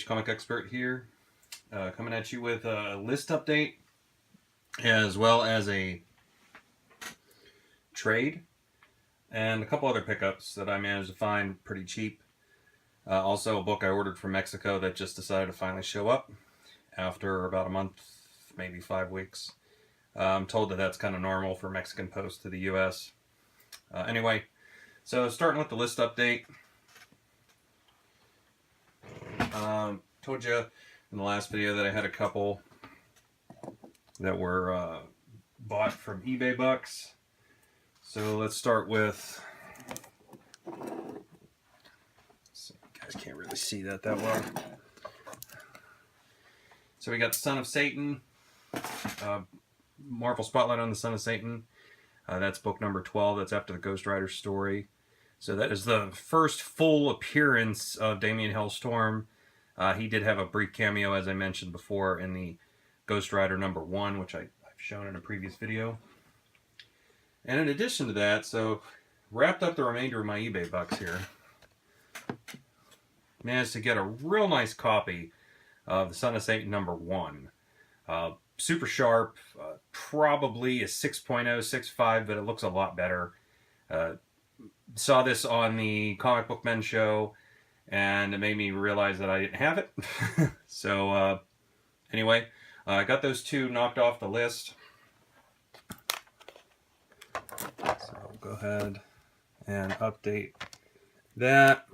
H Comic Expert here, coming at you with a list update as well as a trade and a couple other pickups that I managed to find pretty cheap. Also a book I ordered from Mexico that just decided to finally show up after about a month, maybe 5 weeks. I'm told that that's kind of normal for Mexican post to the US. Anyway, so starting with the list update. Told you in the last video that I had a couple that were bought from eBay bucks. So let's start with, so you guys can't really see that well. So we got the Son of Satan, Marvel Spotlight on the Son of Satan. That's book number 12. That's after the Ghost Rider story. So that is the first full appearance of Damien Hellstorm. He did have a brief cameo, as I mentioned before, in the Ghost Rider number 1, which I've shown in a previous video. And in addition to that, so wrapped up the remainder of my eBay bucks here. Managed to get a real nice copy of the Son of Satan number 1. Super sharp, probably a 6.0, 6.5, but it looks a lot better. Saw this on the Comic Book Men show, and it made me realize that I didn't have it. So, anyway, I got those two knocked off the list. So I'll go ahead and update that.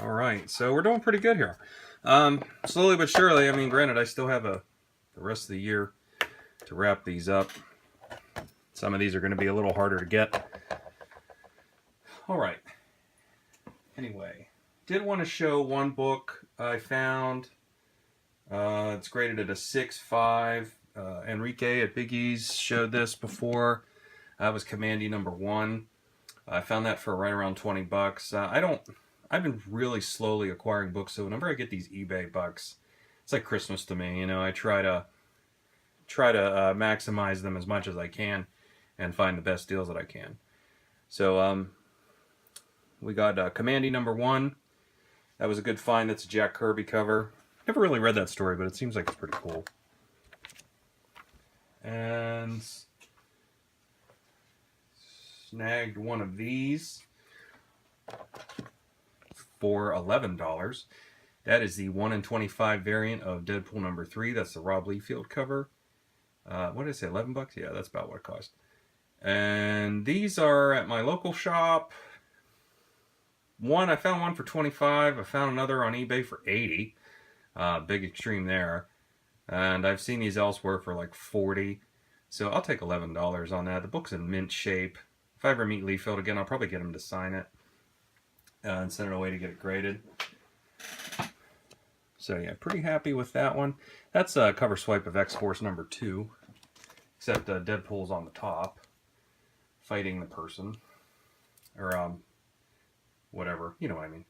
Alright, so we're doing pretty good here. Slowly but surely, I mean, granted, I still have the rest of the year to wrap these up. Some of these are going to be a little harder to get. Alright. Anyway, did want to show one book I found. It's graded at a 6.5. Enrique at Big E's showed this before. That was Commandy number 1. I found that for right around 20 bucks. I've been really slowly acquiring books, so whenever I get these eBay bucks, it's like Christmas to me. You know, I try to maximize them as much as I can and find the best deals that I can. So we got Commandy number 1. That was a good find. That's a Jack Kirby cover. Never really read that story, but it seems like it's pretty cool. And snagged one of these for $11. That is the 1 in 25 variant of Deadpool number 3. That's the Rob Liefeld cover. What did I say, 11 bucks? Yeah, that's about what it cost. And these are at my local shop. I found one for 25. I found another on eBay for 80. Big extreme there. And I've seen these elsewhere for like 40. So I'll take $11 on that. The book's in mint shape. If I ever meet Liefeld again, I'll probably get him to sign it. And send it away to get it graded. So yeah, pretty happy with that one. That's a cover swipe of X-Force number 2. Except Deadpool's on the top, fighting the person. Or, whatever. You know what I mean.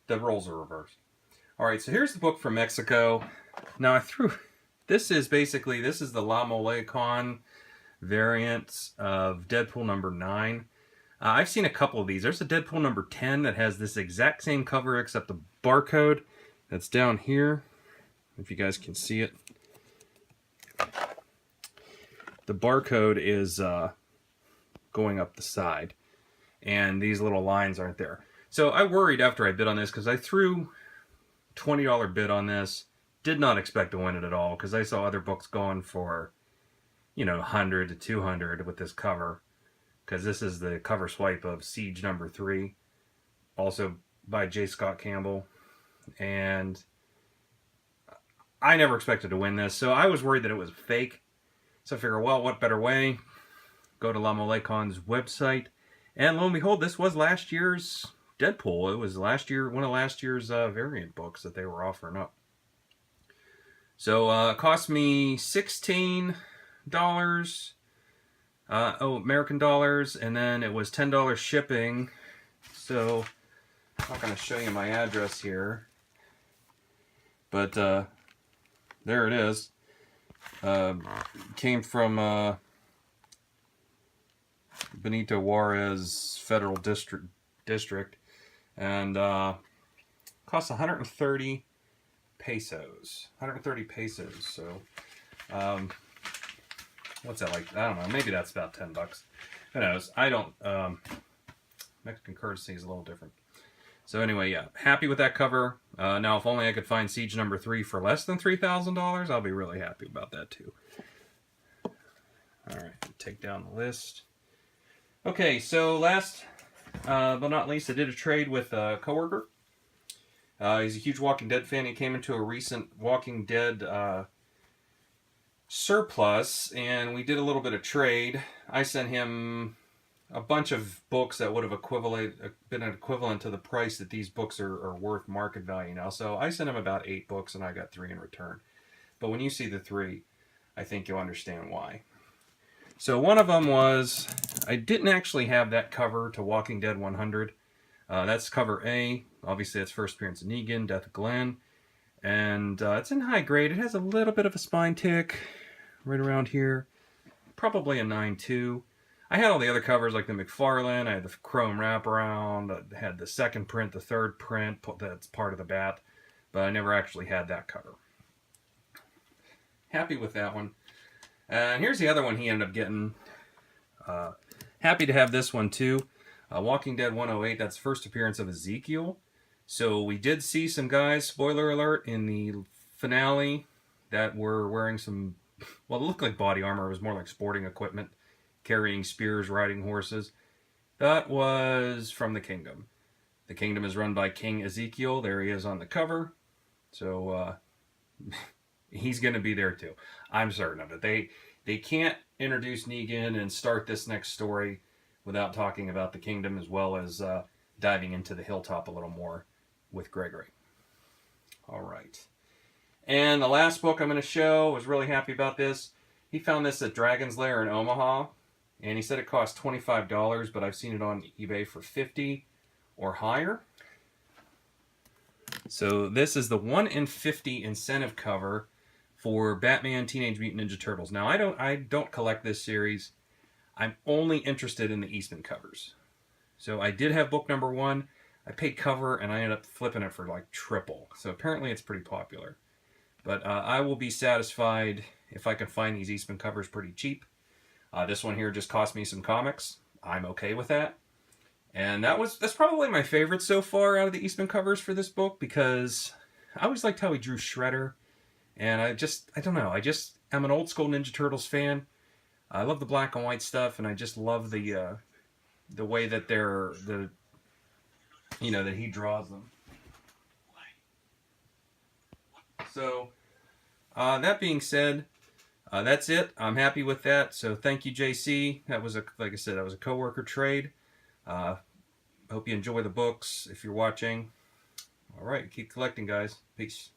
The roles are reversed. Alright, so here's the book from Mexico. Now I threw... This is the La Mole Con variant of Deadpool number 9. I've seen a couple of these. There's a Deadpool number 10 that has this exact same cover except the barcode that's down here. If you guys can see it. The barcode is going up the side. And these little lines aren't there. So I worried after I bid on this because I threw $20 bid on this. Did not expect to win it at all because I saw other books going for, you know, 100 to 200 with this cover. Because this is the cover swipe of Siege number 3, also by J. Scott Campbell. And I never expected to win this, so I was worried that it was fake. So I figured, well, what better way? Go to La Mole Con's website. And lo and behold, this was last year's Deadpool. It was one of last year's variant books that they were offering up. So it cost me $16. American dollars, and then it was $10 shipping. So I'm not going to show you my address here, but there it is. Came from Benito Juarez Federal District, and Costs 130 pesos. 130 pesos. So, what's that like? I don't know. Maybe that's about 10 bucks. Who knows? I don't. Mexican currency is a little different. So anyway, yeah, happy with that cover. Now, if only I could find Siege number 3 for less than $3,000, I'll be really happy about that too. All right, take down the list. Okay, so last but not least, I did a trade with a coworker. He's a huge Walking Dead fan. He came into a recent Walking Dead surplus, and we did a little bit of trade. I sent him a bunch of books that would have been equivalent to the price that these books are worth market value now. So I sent him about 8 books, and I got 3 in return. But when you see the 3, I think you'll understand why. So one of them was, I didn't actually have that cover to Walking Dead 100. That's cover A. Obviously, that's first appearance of Negan, Death of Glenn. And it's in high grade. It has a little bit of a spine tick right around here. Probably a 9.2. I had all the other covers like the McFarlane. I had the chrome wraparound. I had the second print, the third print. That's part of the bat. But I never actually had that cover. Happy with that one. And here's the other one he ended up getting. Happy to have this one too. Walking Dead 108, that's first appearance of Ezekiel. So we did see some guys, spoiler alert, in the finale that were wearing some, well, it looked like body armor. It was more like sporting equipment, carrying spears, riding horses. That was from the Kingdom. The Kingdom is run by King Ezekiel. There he is on the cover. So he's going to be there too. I'm certain of it. They can't introduce Negan and start this next story without talking about the Kingdom, as well as diving into the Hilltop a little more with Gregory. All right. And the last book I'm going to show, was really happy about this. He found this at Dragon's Lair in Omaha, and he said it cost $25, but I've seen it on eBay for $50 or higher. So this is the 1 in 50 incentive cover for Batman Teenage Mutant Ninja Turtles. Now, I don't collect this series. I'm only interested in the Eastman covers. So I did have book number 1. I paid cover, and I ended up flipping it for like triple. So apparently it's pretty popular. But I will be satisfied if I can find these Eastman covers pretty cheap. This one here just cost me some comics. I'm okay with that. And that's probably my favorite so far out of the Eastman covers for this book, because I always liked how he drew Shredder. And I don't know, I'm an old school Ninja Turtles fan. I love the black and white stuff, and I just love the way that that he draws them. So, that being said, that's it. I'm happy with that. So thank you, JC. Like I said, that was a coworker trade. Hope you enjoy the books if you're watching. All right, keep collecting, guys. Peace.